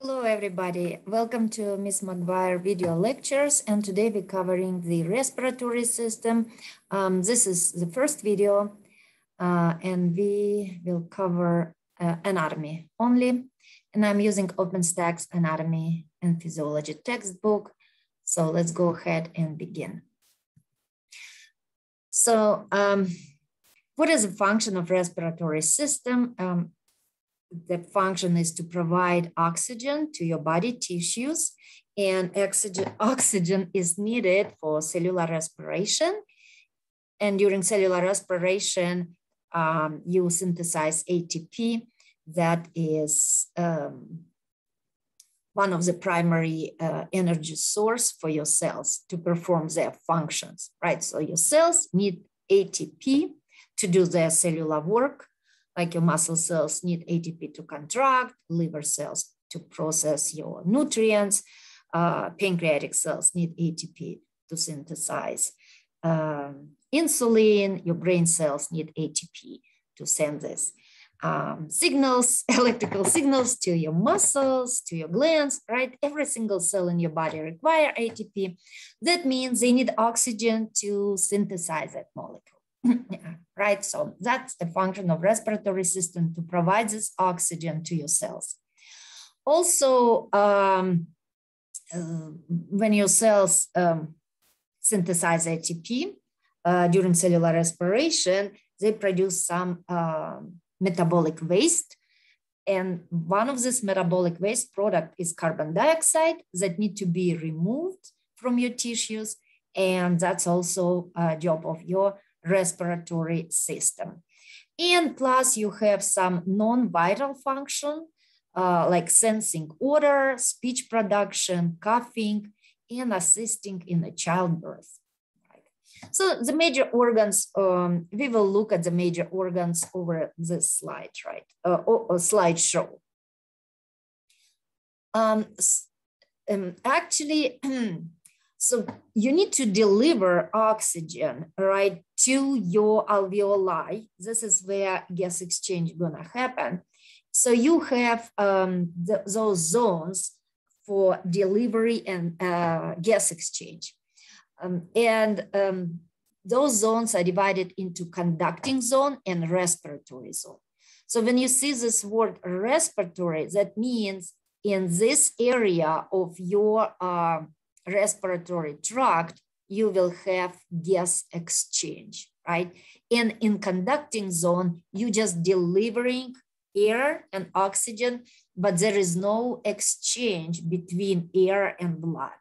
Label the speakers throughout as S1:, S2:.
S1: Hello, everybody. Welcome to Ms. McGuire video lectures. And today we're covering the respiratory system. This is the first video, and we will cover anatomy only. And I'm using OpenStack's Anatomy and Physiology textbook. So let's go ahead and begin. So what is the function of respiratory system? The function is to provide oxygen to your body tissues, and oxygen is needed for cellular respiration. And during cellular respiration, you synthesize ATP. That is one of the primary energy source for your cells to perform their functions, right? So your cells need ATP to do their cellular work. Like your muscle cells need ATP to contract, liver cells to process your nutrients, pancreatic cells need ATP to synthesize insulin, your brain cells need ATP to send this signals, electrical signals to your muscles, to your glands, right? Every single cell in your body requires ATP. That means they need oxygen to synthesize that molecule. Yeah, right, so that's the function of respiratory system, to provide this oxygen to your cells. Also, when your cells synthesize ATP during cellular respiration, they produce some metabolic waste. And one of this metabolic waste product is carbon dioxide that need to be removed from your tissues. And that's also a job of your respiratory system. And plus you have some non-vital function like sensing odor, speech production, coughing, and assisting in a childbirth. Right? So the major organs, we will look at the major organs over this slide, right? Or slideshow. Actually, so you need to deliver oxygen, right, to your alveoli. This is where gas exchange is gonna happen. So you have those zones for delivery and gas exchange. Those zones are divided into conducting zone and respiratory zone. So when you see this word respiratory, that means in this area of your respiratory tract, you will have gas exchange, right? And in conducting zone, you just delivering air and oxygen, but there is no exchange between air and blood,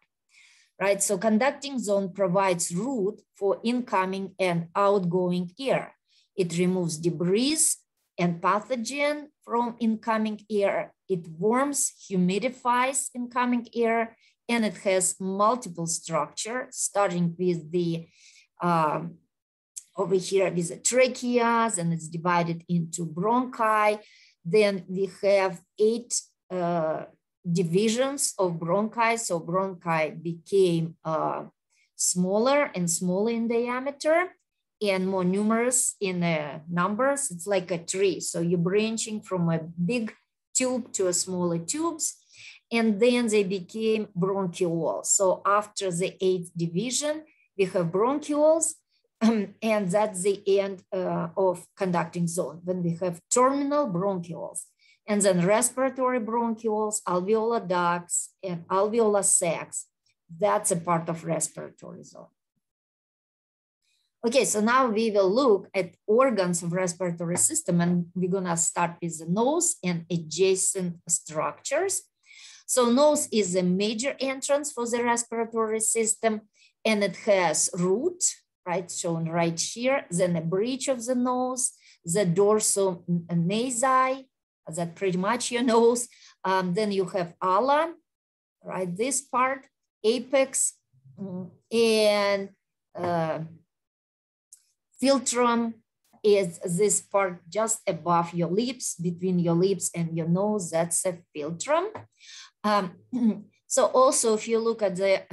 S1: right? So conducting zone provides route for incoming and outgoing air. It removes debris and pathogen from incoming air. It warms, humidifies incoming air, and it has multiple structures, starting with the, over here with the tracheas, and it's divided into bronchi. Then we have 8 divisions of bronchi. So bronchi became smaller and smaller in diameter and more numerous in numbers. It's like a tree. So you're branching from a big tube to a smaller tubes. And then they became bronchioles. So after the 8th division, we have bronchioles, and that's the end of conducting zone, when we have terminal bronchioles. And then respiratory bronchioles, alveolar ducts, and alveolar sacs. That's a part of respiratory zone. Okay, so now we will look at organs of respiratory system, and we're gonna start with the nose and adjacent structures. So nose is a major entrance for the respiratory system, and it has root, right, shown right here, then a bridge of the nose, the dorsal nasi, that pretty much your nose. Then you have ala, right, this part, apex, and philtrum is this part just above your lips, between your lips and your nose, that's a philtrum. So also, if you look at the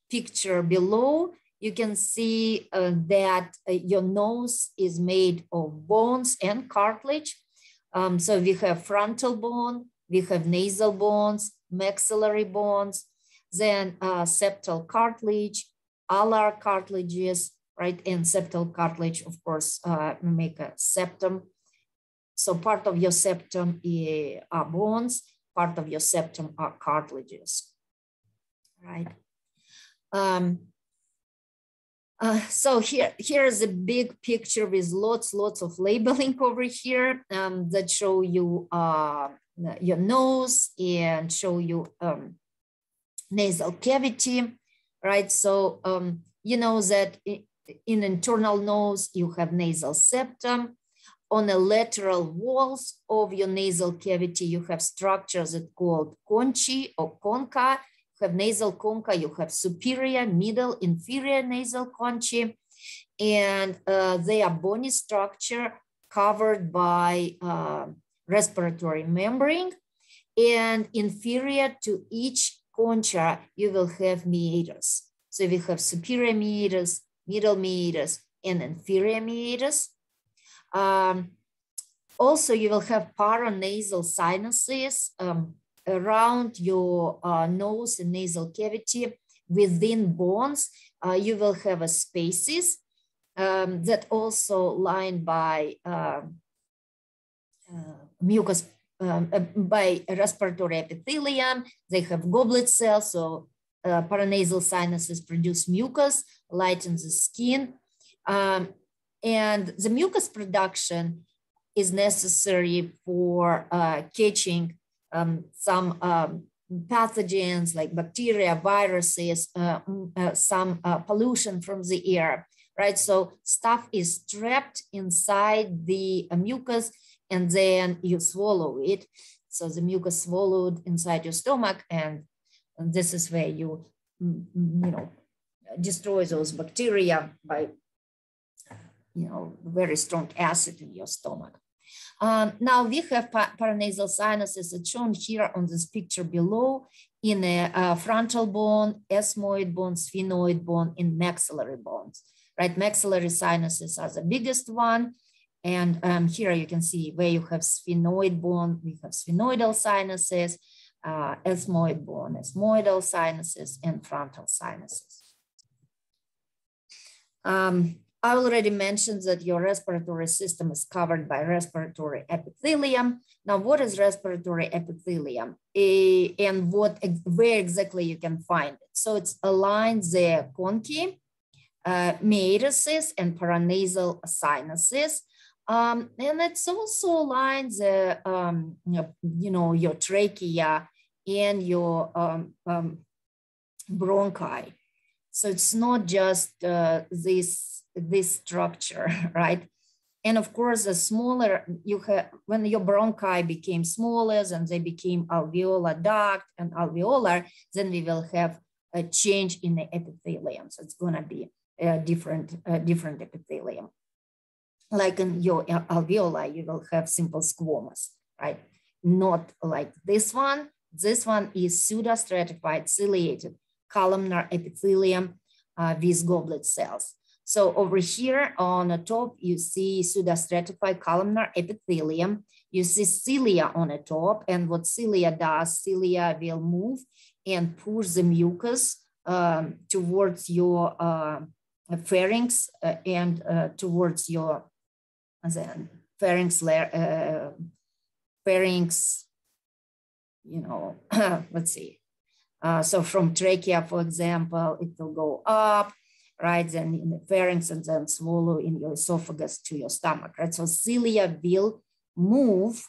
S1: picture below, you can see that your nose is made of bones and cartilage. So we have frontal bone, we have nasal bones, maxillary bones, then septal cartilage, alar cartilages, right? And septal cartilage, of course, make a septum. So part of your septum are bones, part of your septum are cartilages, right? So here is a big picture with lots of labeling over here that show you your nose and show you nasal cavity, right? So you know that in internal nose, you have nasal septum. On the lateral walls of your nasal cavity, you have structures that called conchi or concha. You have nasal concha, you have superior, middle, inferior nasal conchi, and they are bony structure covered by respiratory membrane. And inferior to each concha, you will have meatus. So we have superior meatus, middle meatus, and inferior meatus. Also, you will have paranasal sinuses around your nose and nasal cavity. Within bones, you will have a spaces that also lined by mucus, by respiratory epithelium. They have goblet cells, so paranasal sinuses produce mucus, lightens the skin. And the mucus production is necessary for catching some pathogens like bacteria, viruses, some pollution from the air, right? So stuff is trapped inside the mucus and then you swallow it. So the mucus swallowed inside your stomach, and this is where you destroy those bacteria by very strong acid in your stomach. Now we have paranasal sinuses. It's shown here on this picture below in a frontal bone, ethmoid bone, sphenoid bone, and maxillary bones, right? Maxillary sinuses are the biggest one. And here you can see where you have sphenoid bone, we have sphenoidal sinuses, ethmoid bone, ethmoidal sinuses, and frontal sinuses. I already mentioned that your respiratory system is covered by respiratory epithelium. Now, what is respiratory epithelium and where exactly you can find it? So it's aligned the conchi, meatuses, and paranasal sinuses. And it's also aligned the, your trachea and your bronchi. So it's not just this structure, right? And of course, the smaller you have, when your bronchi became smaller and they became alveolar duct and alveolar, then we will have a change in the epithelium. So it's going to be a different epithelium. Like in your alveoli, you will have simple squamous, right? Not like this one. This one is pseudostratified ciliated columnar epithelium with goblet cells. So over here on the top, you see pseudostratified columnar epithelium. You see cilia on the top, and what cilia does, cilia will move and push the mucus towards your pharynx and towards your pharynx, let's see. So from trachea, for example, it will go up, right? Then in the pharynx and then swallow in your esophagus to your stomach, right? So cilia will move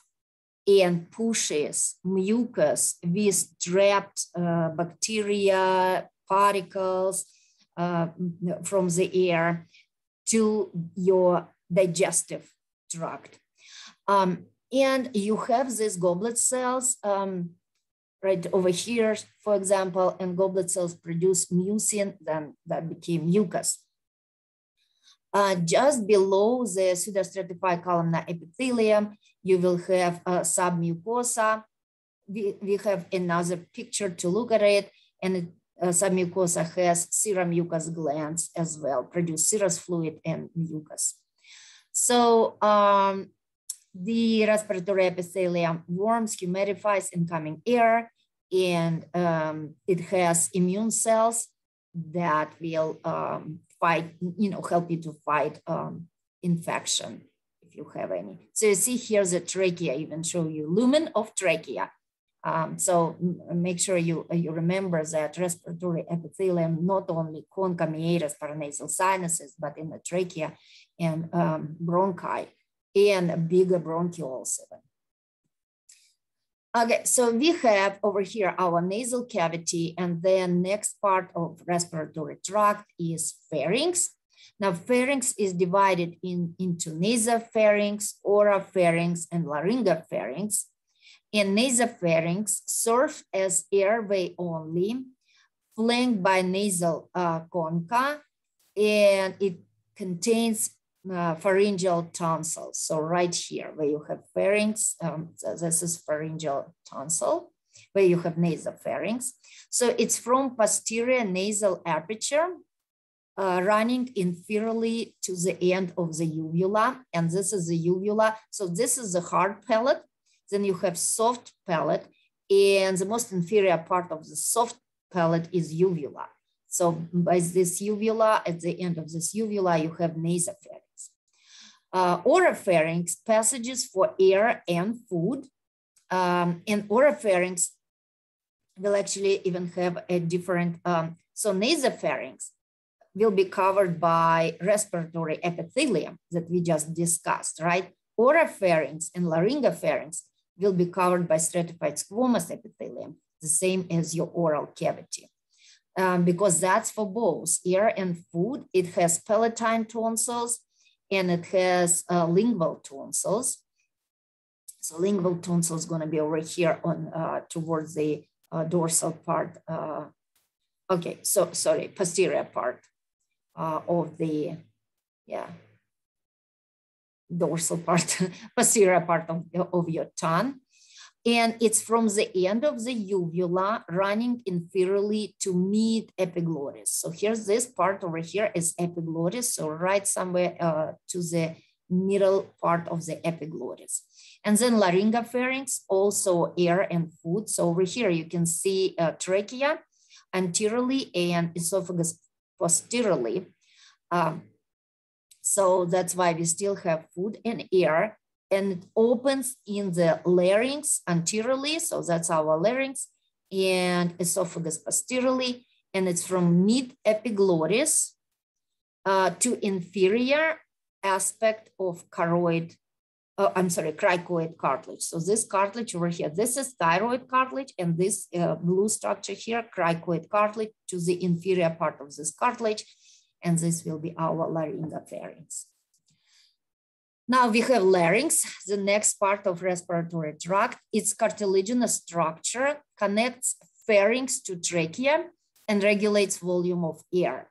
S1: and pushes mucus with trapped bacteria, particles from the air to your digestive tract. And you have these goblet cells right over here, for example, and goblet cells produce mucin, then that became mucus. Just below the pseudostratified columnar epithelium, you will have submucosa. We have another picture to look at it, and submucosa has serum mucus glands as well, produce serous fluid and mucus. So the respiratory epithelium warms, humidifies incoming air, and it has immune cells that will fight, help you to fight infection if you have any. So you see here the trachea, even show you lumen of trachea. So make sure you remember that respiratory epithelium not only concha, meatus, paranasal sinuses, but in the trachea and bronchi and bigger bronchioles even. Okay, so we have over here our nasal cavity, and then next part of respiratory tract is pharynx. Now, pharynx is divided into nasopharynx, oropharynx, and laryngopharynx. And nasopharynx serves as airway only, flanked by nasal concha, and it contains pharyngeal tonsils. So right here, where you have pharynx, so this is pharyngeal tonsil, where you have nasopharynx. So it's from posterior nasal aperture, running inferiorly to the end of the uvula, and this is the uvula. So this is the hard palate. Then you have soft palate, and the most inferior part of the soft palate is uvula. So by this uvula, at the end of this uvula, you have nasopharynx. Oropharynx, passages for air and food. And oropharynx will actually even have a different, so nasopharynx will be covered by respiratory epithelium that we just discussed, right? Oropharynx and laryngopharynx will be covered by stratified squamous epithelium, the same as your oral cavity. Because that's for both air and food. It has palatine tonsils and it has lingual tonsils. So lingual tonsil is going to be over here on towards the dorsal part. Okay, so sorry, posterior part of the, dorsal part, posterior part of your tongue. And it's from the end of the uvula running inferiorly to mid-epiglottis. So here's this part over here is epiglottis. So right somewhere to the middle part of the epiglottis. And then laryngopharynx, also air and food. So over here you can see trachea anteriorly and esophagus posteriorly. So that's why we still have food and air. And it opens in the larynx anteriorly, so that's our larynx, and esophagus posteriorly, and it's from mid-epiglottis to inferior aspect of cricoid cartilage. So this cartilage over here, this is thyroid cartilage, and this blue structure here, cricoid cartilage, to the inferior part of this cartilage, and this will be our laryngopharynx. Now we have larynx, the next part of respiratory tract. Its cartilaginous structure connects pharynx to trachea and regulates volume of air.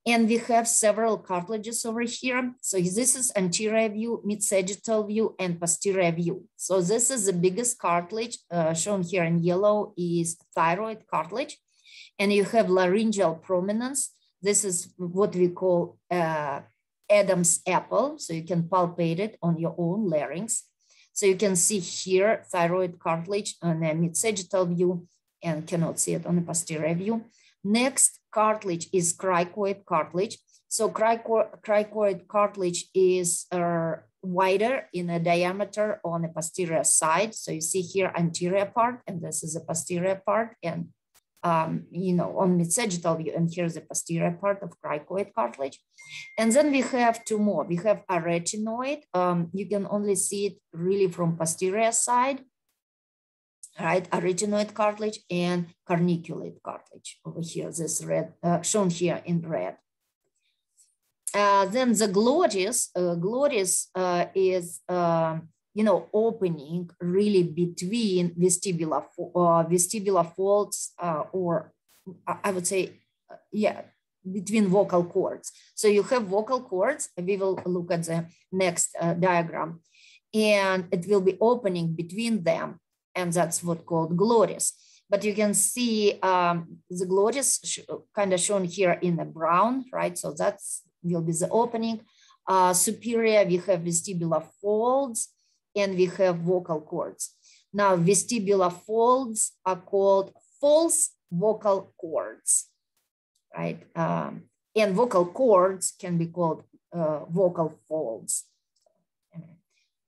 S1: And we have several cartilages over here. So this is anterior view, mid-sagittal view, and posterior view. So this is the biggest cartilage shown here in yellow is thyroid cartilage. And you have laryngeal prominence. This is what we call Adam's apple, so you can palpate it on your own larynx. So you can see here thyroid cartilage on a mid-sagittal view and cannot see it on the posterior view. Next cartilage is cricoid cartilage. So cricoid cartilage is wider in a diameter on the posterior side. So you see here anterior part, and this is the posterior part, and on mid-sagittal view, and here's the posterior part of cricoid cartilage. And then we have two more. We have arytenoid. You can only see it really from posterior side, right? Arytenoid cartilage and carniculate cartilage over here, this red, shown here in red. Then the glottis, is opening really between vestibular folds, or I would say, between vocal cords. So you have vocal cords. We will look at the next diagram, and it will be opening between them, and that's what's called glottis. But you can see the glottis kind of shown here in the brown, right? So that's will be the opening. Superior, we have vestibular folds. and we have vocal cords. Now, vestibular folds are called false vocal cords, right? And vocal cords can be called vocal folds.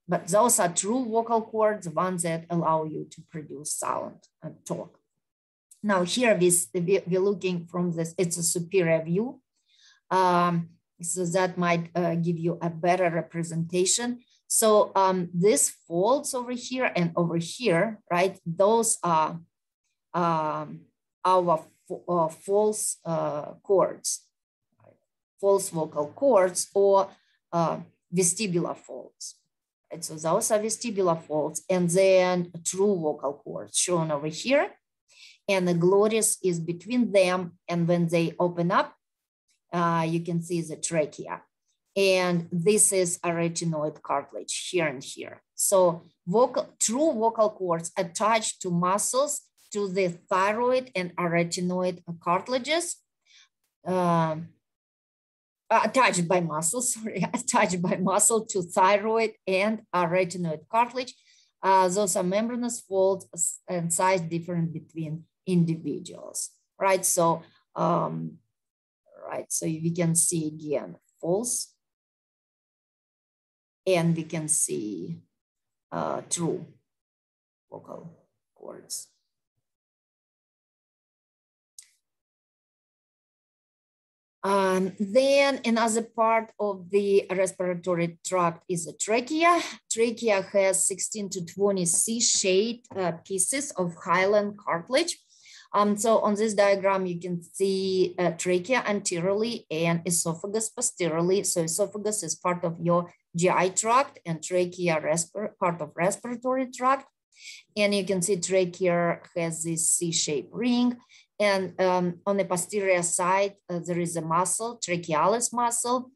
S1: But those are true vocal cords, ones that allow you to produce sound and talk. Now here we're looking from this, it's a superior view. So that might give you a better representation. So these folds over here and over here, right? Those are our false cords, right? False vocal cords or vestibular folds. Right? So those are vestibular folds, and then true vocal cords shown over here. And the glottis is between them, and when they open up, you can see the trachea. And this is arytenoid cartilage here and here. So true vocal cords attached to muscles, to the thyroid and arytenoid cartilages, attached by muscle to thyroid and arytenoid cartilage. Those are membranous folds and size different between individuals, right? So, so we can see again false, and we can see true vocal cords. Then another part of the respiratory tract is the trachea. Trachea has 16 to 20 C-shaped pieces of hyaline cartilage. So on this diagram, you can see trachea anteriorly and esophagus posteriorly. So esophagus is part of your GI tract and trachea part of respiratory tract. And you can see trachea has this C-shaped ring. And on the posterior side, there is a muscle, trachealis muscle.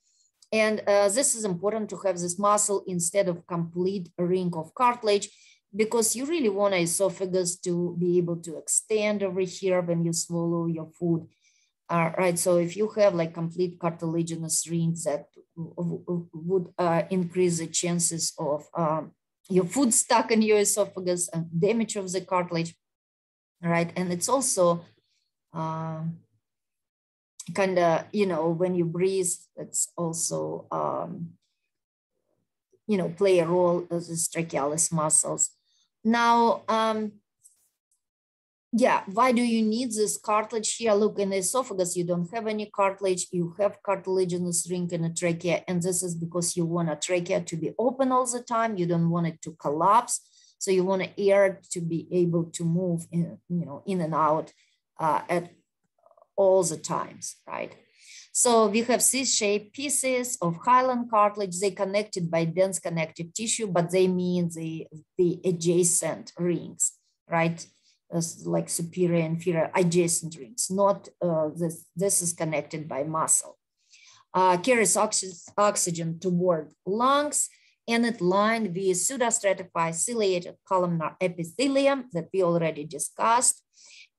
S1: And this is important to have this muscle instead of complete ring of cartilage, because you really want an esophagus to be able to extend over here when you swallow your food. Right, so if you have like complete cartilaginous rings, that would increase the chances of your food stuck in your esophagus and damage of the cartilage, right? And it's also kind of, when you breathe, it's also, play a role as the trachealis muscles. Now, why do you need this cartilage here? Look, in the esophagus, you don't have any cartilage. You have cartilaginous ring in the trachea, and this is because you want a trachea to be open all the time. You don't want it to collapse. So you want the air to be able to move in and out at all the times, right? So we have C-shaped pieces of hyaline cartilage. They connected by dense connective tissue, but they mean the adjacent rings, right? Like superior, inferior, adjacent rings, not this is connected by muscle. Carries oxygen toward lungs, and it lined with pseudostratified ciliated columnar epithelium that we already discussed.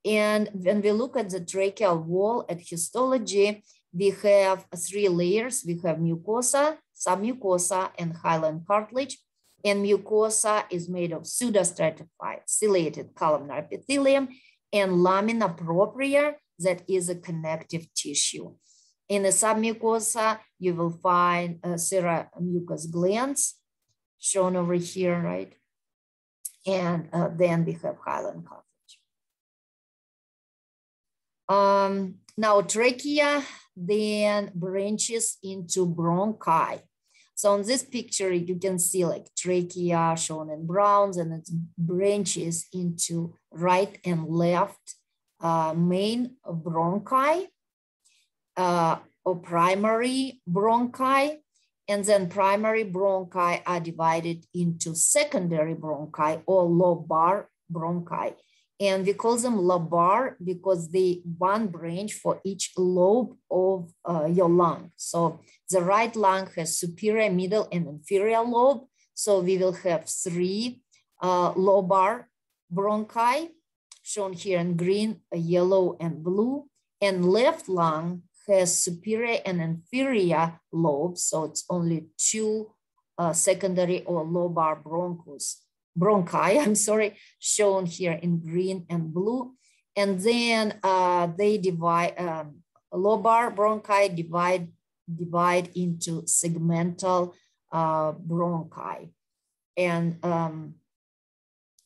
S1: And when we look at the tracheal wall at histology, we have 3 layers. We have mucosa, submucosa, and hyaline cartilage. And mucosa is made of pseudostratified ciliated columnar epithelium and lamina propria, that is a connective tissue. In the submucosa, you will find seromucous glands shown over here, right? And then we have hyaline cartilage. Now trachea then branches into bronchi. So on this picture, you can see like trachea shown in browns, and it branches into right and left main bronchi or primary bronchi. And then primary bronchi are divided into secondary bronchi or lobar bronchi. And we call them lobar because they one branch for each lobe of your lung. So the right lung has superior, middle, and inferior lobe. So we will have 3 lobar bronchi shown here in green, yellow, and blue. And left lung has superior and inferior lobes. So it's only 2 secondary or lobar bronchi, I'm sorry, shown here in green and blue. And then they divide, lobar bronchi divide into segmental bronchi. And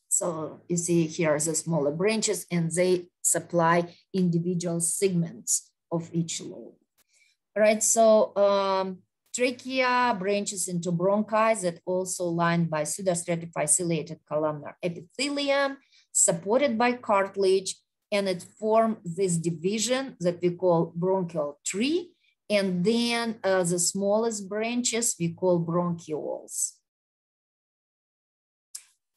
S1: so you see here are the smaller branches, and they supply individual segments of each lobe. All right, so trachea branches into bronchi that also lined by pseudostratified ciliated columnar epithelium, supported by cartilage, and it forms this division that we call bronchial tree. And then the smallest branches we call bronchioles.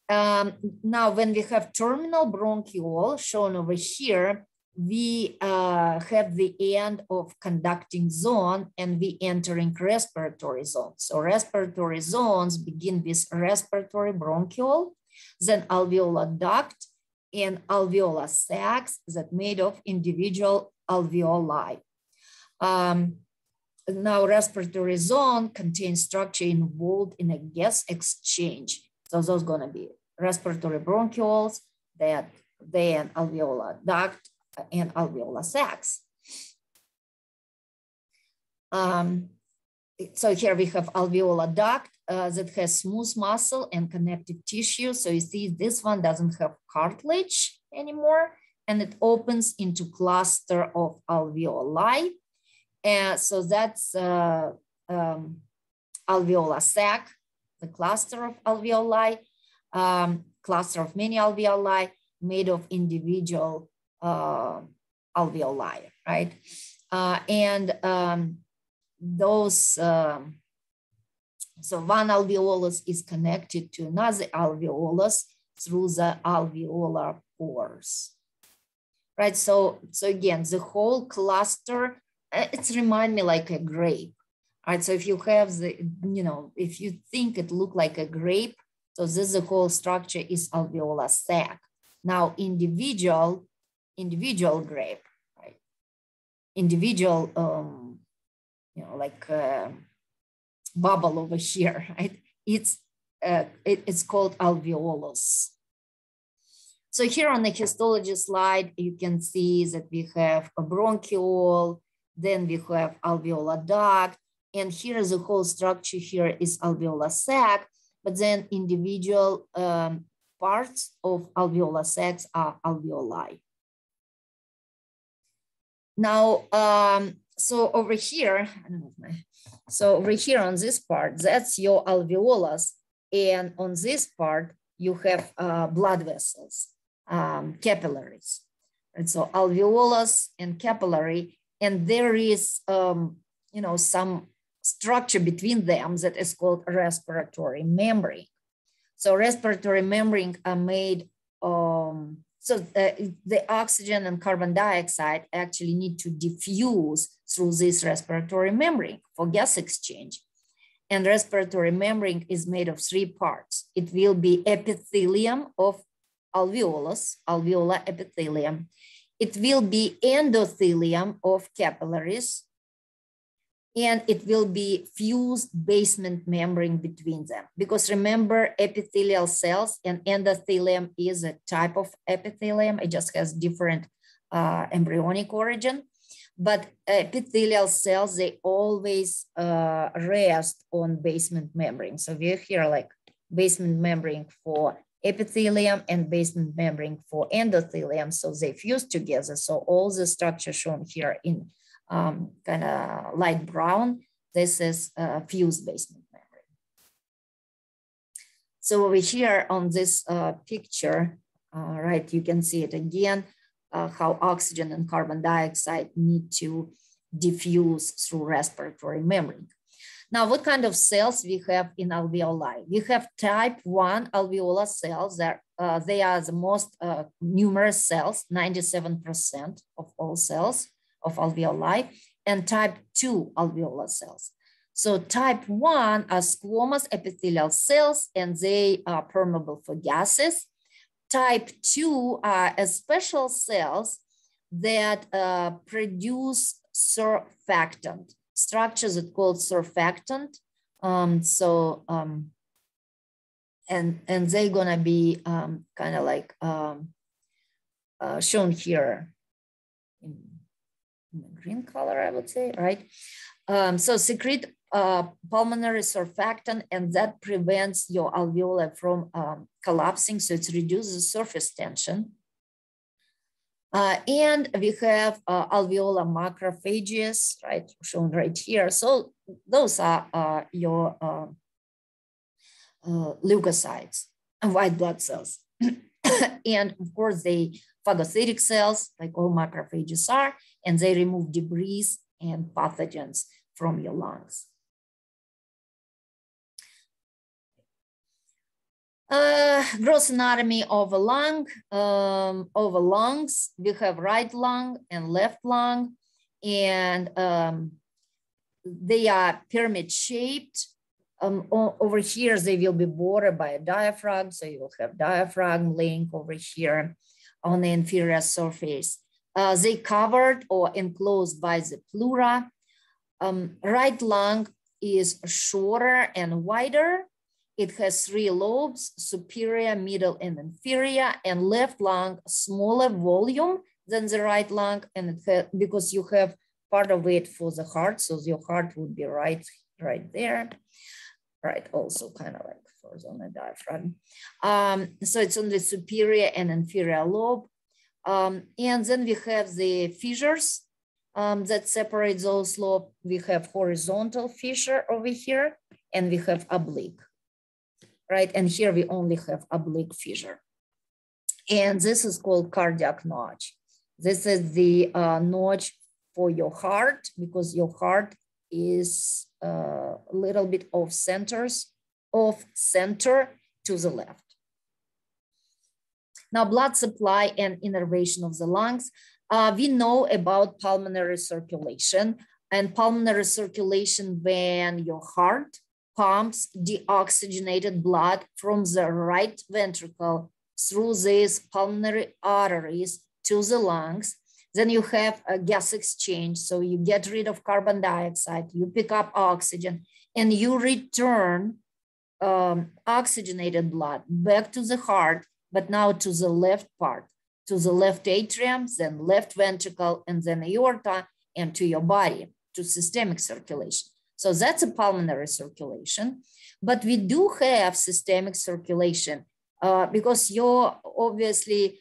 S1: Now, when we have terminal bronchiole shown over here, we have the end of conducting zone and we entering respiratory zone. So respiratory zones begin with respiratory bronchiole, then alveolar duct and alveolar sacs that made of individual alveoli. Now respiratory zone contains structure involved in a gas exchange. So those are gonna be respiratory bronchioles, then alveolar duct and alveolar sacs. So here we have alveolar duct that has smooth muscle and connective tissue. So you see this one doesn't have cartilage anymore, and it opens into cluster of alveoli. And so that's alveolar sac, the cluster of alveoli, cluster of many alveoli made of individual alveoli, right? So one alveolus is connected to another alveolus through the alveolar pores, right? So again, the whole cluster, it's remind me like a grape, right? So if you have the, if you think it look like a grape, so this the whole structure is alveolar sac. Now individual grape, right? Individual, like bubble over here, right? It's called alveolus. So here on the histology slide, you can see that we have a bronchiole, then we have alveolar duct, and here the whole structure here is alveolar sac, but then individual parts of alveolar sacs are alveoli. Now, so over here, I don't know, so over here on this part, that's your alveolus, and on this part, you have blood vessels, capillaries. And so alveolus and capillary, and there is, some structure between them that is called respiratory membrane. So respiratory membrane are made, the oxygen and carbon dioxide actually need to diffuse through this respiratory membrane for gas exchange. And respiratory membrane is made of 3 parts. It will be epithelium of alveolus, alveolar epithelium. It will be endothelium of capillaries, and it will be fused basement membrane between them. Because remember, epithelial cells and endothelium is a type of epithelium. It just has different embryonic origin. But epithelial cells, they always rest on basement membrane. So we're here like basement membrane for epithelium and basement membrane for endothelium. So they fuse together. So all the structure shown here in kind of light brown, this is fused basement membrane. So over here on this picture, right, you can see it again, how oxygen and carbon dioxide need to diffuse through respiratory membrane. Now, what kind of cells we have in alveoli? We have type 1 alveolar cells that they are the most numerous cells, 97% of all cells of alveoli, and type 2 alveolar cells. So type 1 are squamous epithelial cells, and they are permeable for gases. Type 2 are special cells that produce surfactant, structures that called surfactant And they're gonna be kind of like shown here in the green color, I would say, right? So secrete pulmonary surfactant, and that prevents your alveoli from collapsing, so it reduces surface tension. And we have alveolar macrophages, right, shown right here. So those are your leukocytes and white blood cells. And of course, they phagocytic cells, like all macrophages are, and they remove debris and pathogens from your lungs. Gross anatomy of a lung, of a lungs. We have right lung and left lung, and they are pyramid shaped. Over here, they will be bordered by a diaphragm. So you will have diaphragm link over here on the inferior surface. They covered or enclosed by the pleura. Right lung is shorter and wider. It has 3 lobes, superior, middle, and inferior, and left lung, smaller volume than the right lung, and it has, because you have part of it for the heart, so your heart would be right there. Right, also kind of like further on the diaphragm. So it's on the superior and inferior lobe. And then we have the fissures that separate those lobes. We have horizontal fissure over here, and we have oblique, right? And here we only have oblique fissure. And this is called cardiac notch. This is the notch for your heart, because your heart is a little bit off center to the left. Now, blood supply and innervation of the lungs. We know about pulmonary circulation, and pulmonary circulation when your heart pumps deoxygenated blood from the right ventricle through these pulmonary arteries to the lungs. Then you have a gas exchange. So you get rid of carbon dioxide, you pick up oxygen, and you return oxygenated blood back to the heart, but now to the left part, to the left atrium, then left ventricle, and then aorta, and to your body, to systemic circulation. So that's a pulmonary circulation. But we do have systemic circulation because you're obviously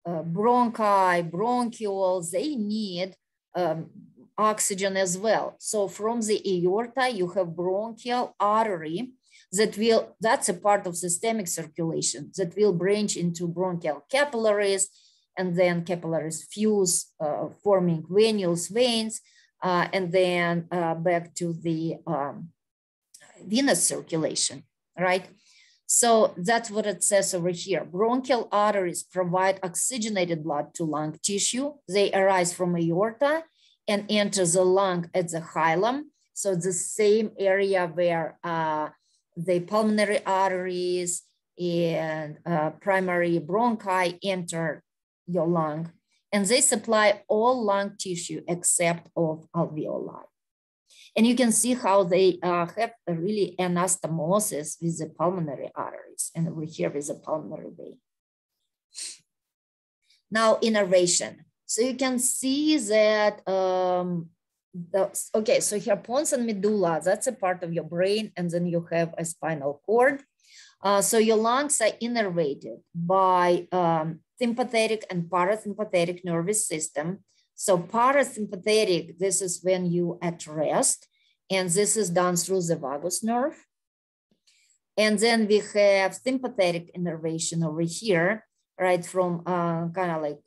S1: bronchi, bronchioles, they need oxygen as well. So from the aorta, you have bronchial artery that's a part of systemic circulation that will branch into bronchial capillaries, and then capillaries fuse, forming venous veins, and then back to the venous circulation, right? So that's what it says over here. Bronchial arteries provide oxygenated blood to lung tissue. They arise from aorta and enter the lung at the hilum. So the same area where the pulmonary arteries and primary bronchi enter your lung. And they supply all lung tissue except of alveoli. And you can see how they have a really anastomosis with the pulmonary arteries, and over here with the pulmonary vein. Now, innervation. So you can see that, okay, so here pons and medulla, that's a part of your brain, and then you have a spinal cord. So your lungs are innervated by sympathetic and parasympathetic nervous system. So parasympathetic, this is when you at rest, and this is done through the vagus nerve. And then we have sympathetic innervation over here, right, from kind of like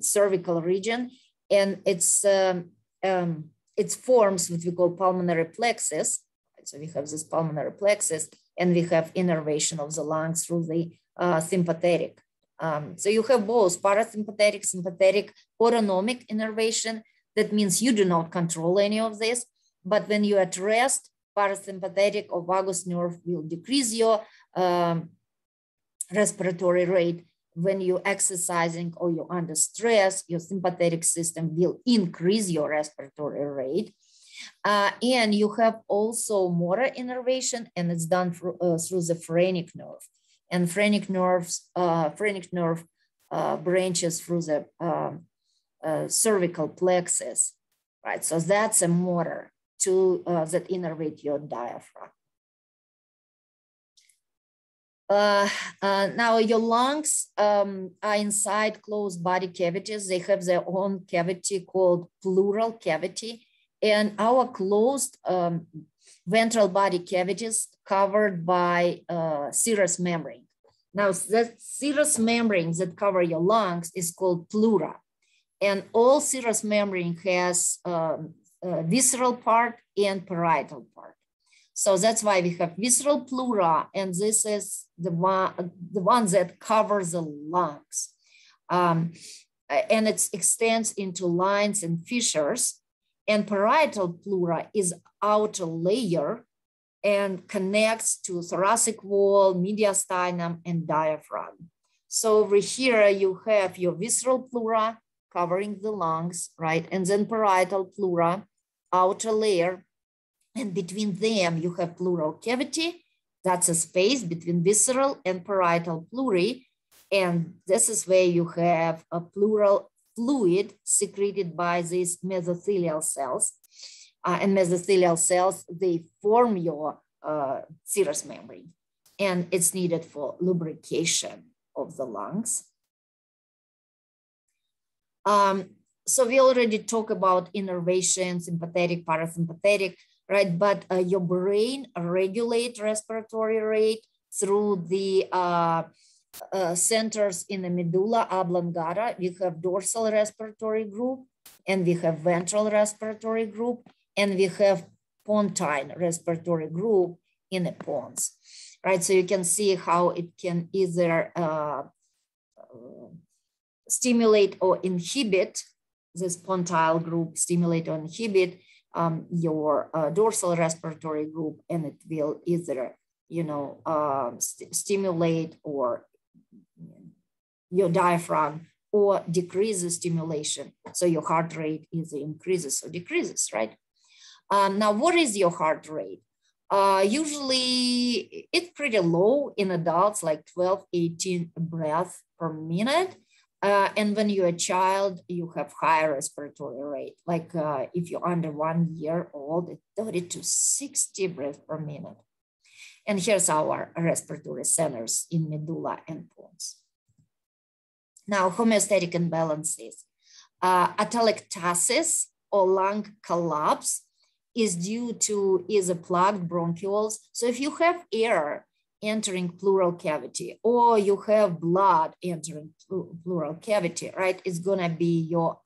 S1: cervical region, and it forms what we call pulmonary plexus. So we have this pulmonary plexus, and we have innervation of the lungs through the sympathetic. So you have both parasympathetic, sympathetic, autonomic innervation. That means you do not control any of this. But when you're at rest, parasympathetic or vagus nerve will decrease your respiratory rate. When you're exercising or you're under stress, your sympathetic system will increase your respiratory rate. And you have also motor innervation, and it's done through the phrenic nerve. And phrenic nerve branches through the cervical plexus, right? So that's a motor to that innervate your diaphragm. Now your lungs are inside closed body cavities. They have their own cavity called pleural cavity, and our closed ventral body cavities covered by serous membrane. Now that serous membrane that cover your lungs is called pleura, and all serous membrane has visceral part and parietal part. So that's why we have visceral pleura, and this is the one that covers the lungs. And it extends into lines and fissures. And parietal pleura is outer layer and connects to thoracic wall, mediastinum, and diaphragm. So over here, you have your visceral pleura covering the lungs, right? And then parietal pleura, outer layer. And between them, you have pleural cavity. That's a space between visceral and parietal pleurae. And this is where you have a pleural fluid secreted by these mesothelial cells. And mesothelial cells, they form your serous membrane. And it's needed for lubrication of the lungs. So we already talked about innervation, sympathetic, parasympathetic, right? But your brain regulates respiratory rate through the centers in the medulla oblongata. We have dorsal respiratory group, and we have ventral respiratory group, and we have pontine respiratory group in the pons, right? So you can see how it can either stimulate or inhibit this pontile group, stimulate or inhibit your dorsal respiratory group, and it will either, stimulate or your diaphragm or decrease the stimulation. So your heart rate either increases or decreases, right? Now, what is your heart rate? Usually it's pretty low in adults, like 12, 18 breaths per minute. And when you're a child, you have higher respiratory rate. Like if you're under 1 year old, it's 30 to 60 breaths per minute. And here's our respiratory centers in medulla and pons. Now, homeostatic imbalances. Atelectasis or lung collapse is due to either plugged bronchioles. So if you have air entering pleural cavity, or you have blood entering pleural cavity, right? It's gonna be your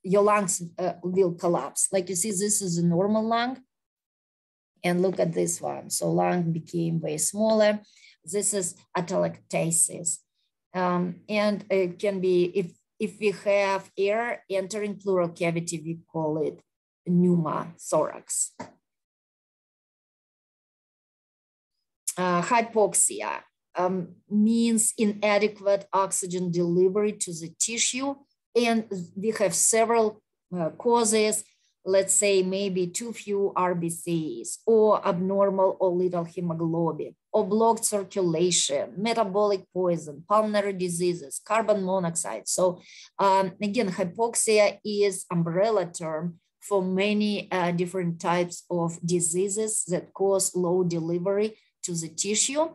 S1: lungs will collapse. Like you see, this is a normal lung, and look at this one. So lung became way smaller. This is atelectasis, and it can be if we have air entering pleural cavity, we call it pneumothorax. Hypoxia means inadequate oxygen delivery to the tissue. And we have several causes, let's say maybe too few RBCs, or abnormal or little hemoglobin, or blocked circulation, metabolic poison, pulmonary diseases, carbon monoxide. So again, hypoxia is umbrella term for many different types of diseases that cause low delivery to the tissue.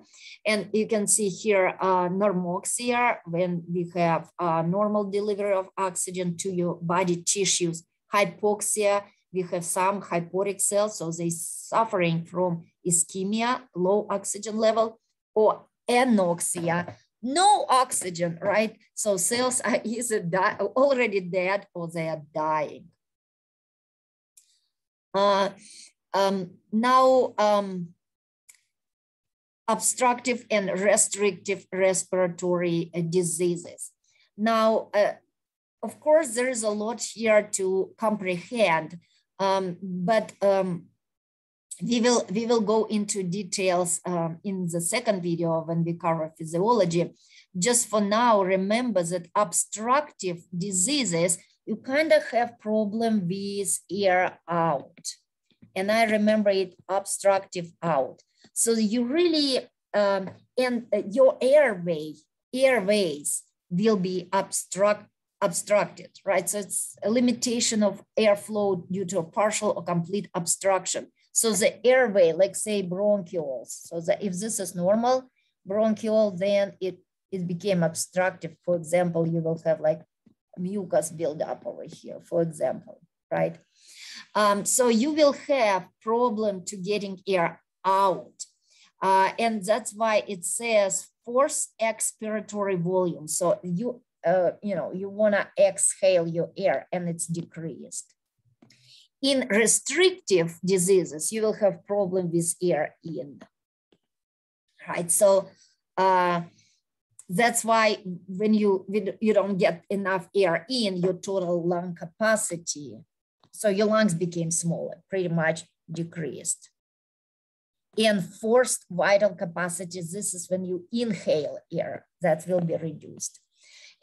S1: And you can see here normoxia, when we have normal delivery of oxygen to your body tissues. Hypoxia, we have some hypoxic cells, so they suffering from ischemia, low oxygen level, or anoxia, no oxygen, right? So cells are either already dead or they are dying. Obstructive and restrictive respiratory diseases. Now, of course, there is a lot here to comprehend, but we will go into details in the second video when we cover physiology. Just for now, remember that obstructive diseases, you kind of have problem with air out, and I remember it obstructive out. So you really, your airways will be obstructed, right? So it's a limitation of airflow due to a partial or complete obstruction. So the airway, like say bronchioles, so that if this is normal bronchiole, then it became obstructive. For example, you will have like mucus buildup over here, for example, right? So you will have problem to getting air out. And that's why it says forced expiratory volume. So you want to exhale your air and it's decreased. In restrictive diseases, you will have problem with air in, right? So that's why when you don't get enough air in, your total lung capacity, so your lungs became smaller, pretty much decreased. In forced vital capacity, this is when you inhale air, that will be reduced.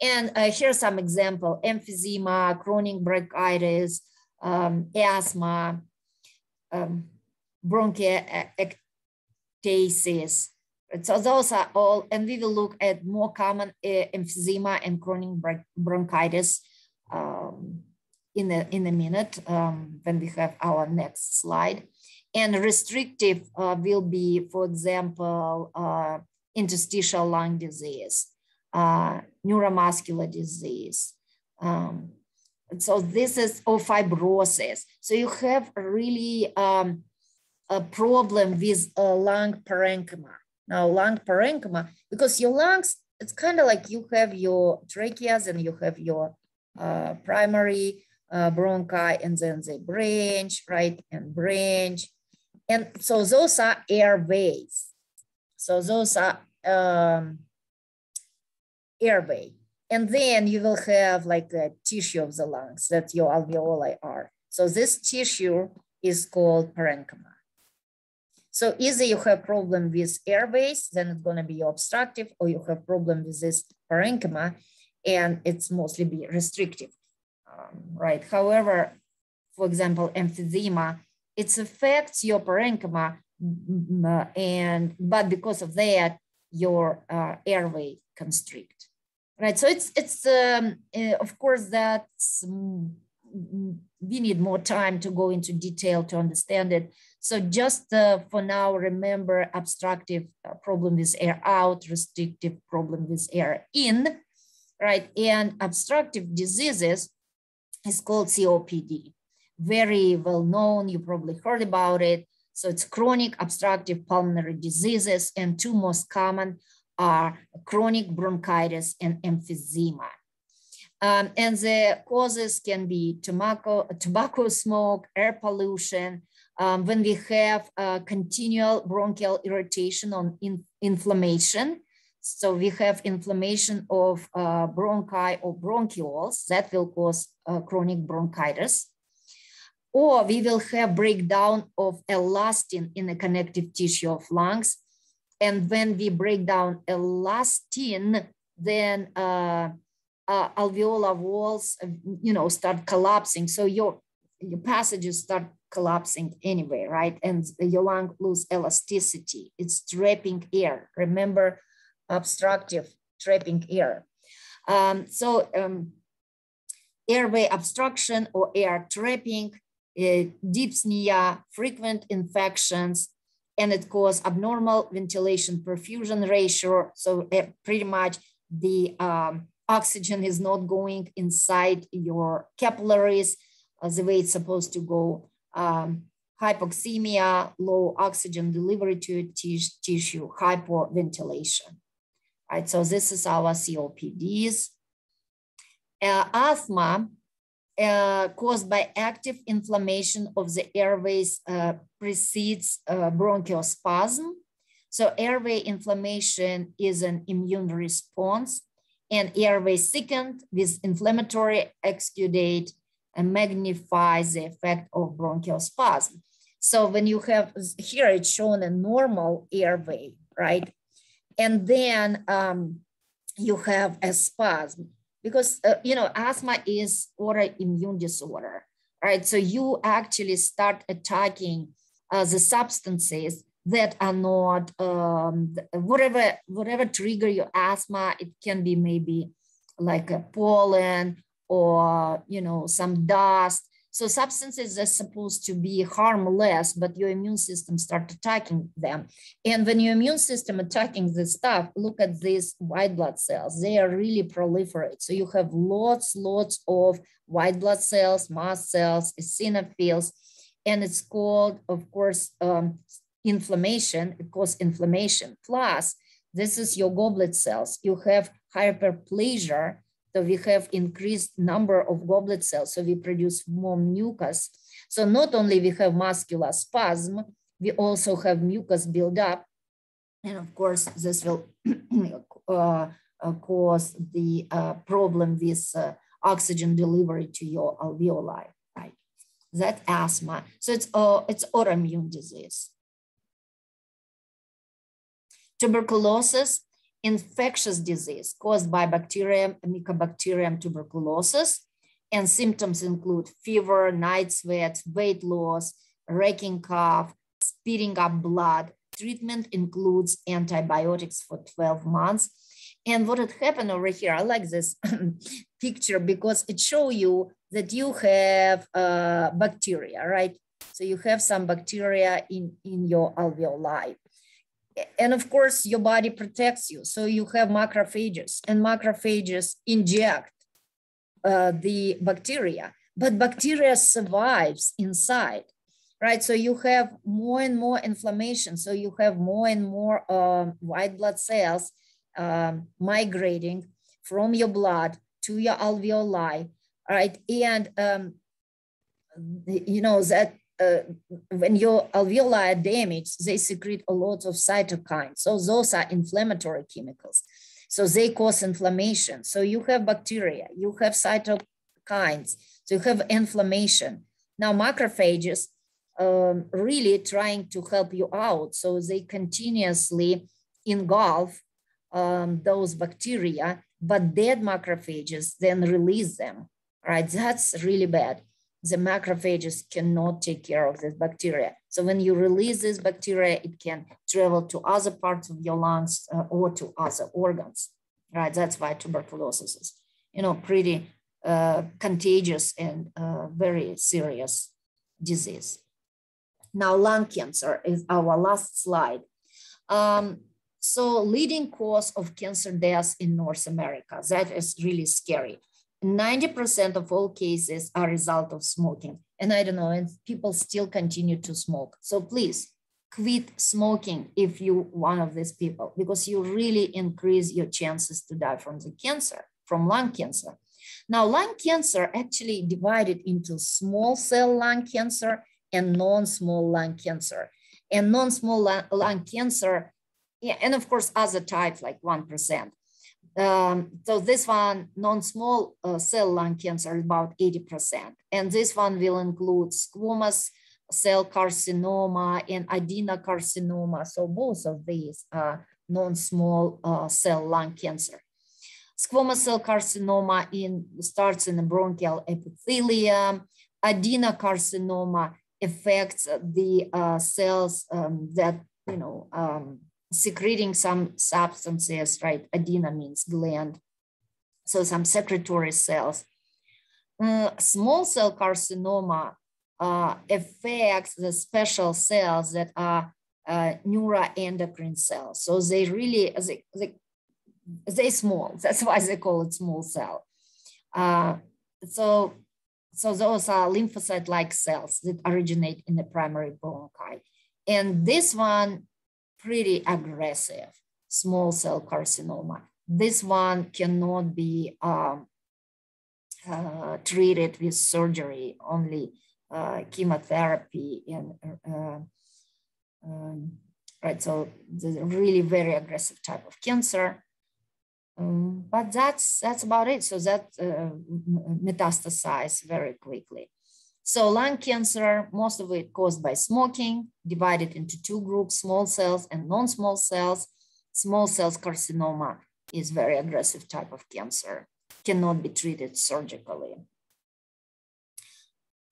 S1: And here's some example: emphysema, chronic bronchitis, asthma, bronchiectasis. So those are all, and we will look at more common emphysema and chronic bronchitis in a minute when we have our next slide. And restrictive will be, for example, interstitial lung disease, neuromuscular disease. So this is, or fibrosis. So you have really a problem with lung parenchyma. Now lung parenchyma, because your lungs, it's kind of like you have your tracheas and you have your primary bronchi, and then they branch, right, and branch. And so those are airways. So those are airway. And then you will have like the tissue of the lungs that your alveoli are. So this tissue is called parenchyma. So either you have problem with airways, then it's gonna be obstructive, or you have problem with this parenchyma, and it's mostly be restrictive, right? However, for example, emphysema, it affects your parenchyma, but because of that, your airway constrict, right? So it's of course that's, we need more time to go into detail to understand it. So just for now, remember obstructive problem with air out, restrictive problem with air in, right? And obstructive diseases is called COPD. Very well known, you probably heard about it. So it's chronic obstructive pulmonary diseases, and two most common are chronic bronchitis and emphysema. And the causes can be tobacco smoke, air pollution, when we have continual bronchial irritation on inflammation. So we have inflammation of bronchi or bronchioles that will cause chronic bronchitis. Or we will have breakdown of elastin in the connective tissue of lungs. And when we break down elastin, then alveolar walls, start collapsing. So your passages start collapsing anyway, right? And your lung lose elasticity. It's trapping air. Remember, obstructive trapping air. Airway obstruction or air trapping, dyspnea, frequent infections, and it causes abnormal ventilation perfusion ratio. So pretty much the oxygen is not going inside your capillaries the way it's supposed to go. Hypoxemia, low oxygen delivery to tissue, hypoventilation. Right, so this is our COPDs. Asthma caused by active inflammation of the airways precedes bronchospasm. So airway inflammation is an immune response, and airway thickened with inflammatory exudate and magnifies the effect of bronchospasm. So when you have, here it's shown a normal airway, right? And then you have a spasm, because asthma is autoimmune disorder. right? So you actually start attacking the substances that are not, whatever trigger your asthma. It can be maybe like a pollen or, you know, some dust. So substances are supposed to be harmless, but your immune system start attacking them. And when your immune system attacking this stuff, look at these white blood cells. They are really proliferate. So you have lots of white blood cells, mast cells, eosinophils, and it's called, of course, inflammation. It causes inflammation. Plus, this is your goblet cells. You have hyperplasia. So we have increased number of goblet cells. So we produce more mucus. So not only we have muscular spasm, we also have mucus buildup. And of course, this will cause the problem with oxygen delivery to your alveoli, right? That's asthma. So it's autoimmune disease. Tuberculosis, infectious disease caused by bacterium, Mycobacterium tuberculosis, and symptoms include fever, night sweats, weight loss, racking cough, spitting up blood. Treatment includes antibiotics for 12 months. And what had happened over here, I like this picture because it shows you that you have bacteria, right? So you have some bacteria in your alveoli. And of course, your body protects you. So you have macrophages, and macrophages inject the bacteria, but bacteria survives inside, right? So you have more and more inflammation. So you have more and more white blood cells migrating from your blood to your alveoli, right? And you know that when your alveoli are damaged, they secrete a lot of cytokines. So those are inflammatory chemicals. So they cause inflammation. So you have bacteria, you have cytokines, so you have inflammation. Now macrophages really trying to help you out. So they continuously engulf those bacteria, but dead macrophages then release them, right? That's really bad. The macrophages cannot take care of this bacteria. So when you release this bacteria, it can travel to other parts of your lungs or to other organs, right? That's why tuberculosis is, you know, pretty contagious and very serious disease. Now, lung cancer is our last slide. So leading cause of cancer deaths in North America, that is really scary. 90% of all cases are a result of smoking. And I don't know, and people still continue to smoke. So please quit smoking if you're one of these people, because you really increase your chances to die from the cancer, from lung cancer. Now, lung cancer actually divided into small cell lung cancer and non-small lung cancer. And non-small lung cancer, yeah, and of course, other types like 1%. So this one, non-small cell lung cancer is about 80%. And this one will include squamous cell carcinoma and adenocarcinoma. So both of these are non-small cell lung cancer. Squamous cell carcinoma starts in the bronchial epithelium. Adenocarcinoma affects the cells that, you know, secreting some substances, right? Adena means gland. So some secretory cells. Small cell carcinoma affects the special cells that are neuroendocrine cells. So they really, they small. That's why they call it small cell. So those are lymphocyte-like cells that originate in the primary bronchi. And this one, pretty aggressive, small cell carcinoma. This one cannot be treated with surgery, only chemotherapy. And right, so it's a really very aggressive type of cancer. But that's about it. So that metastasizes very quickly. So lung cancer, most of it caused by smoking, divided into two groups, small cells and non-small cells. Small cells carcinoma is very aggressive type of cancer, cannot be treated surgically.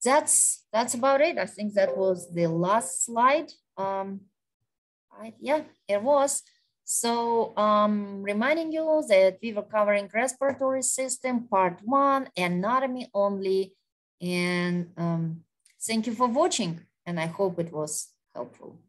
S1: that's about it. I think that was the last slide. Yeah, it was. So reminding you that we were covering respiratory system, part 1, anatomy only. And thank you for watching. And I hope it was helpful.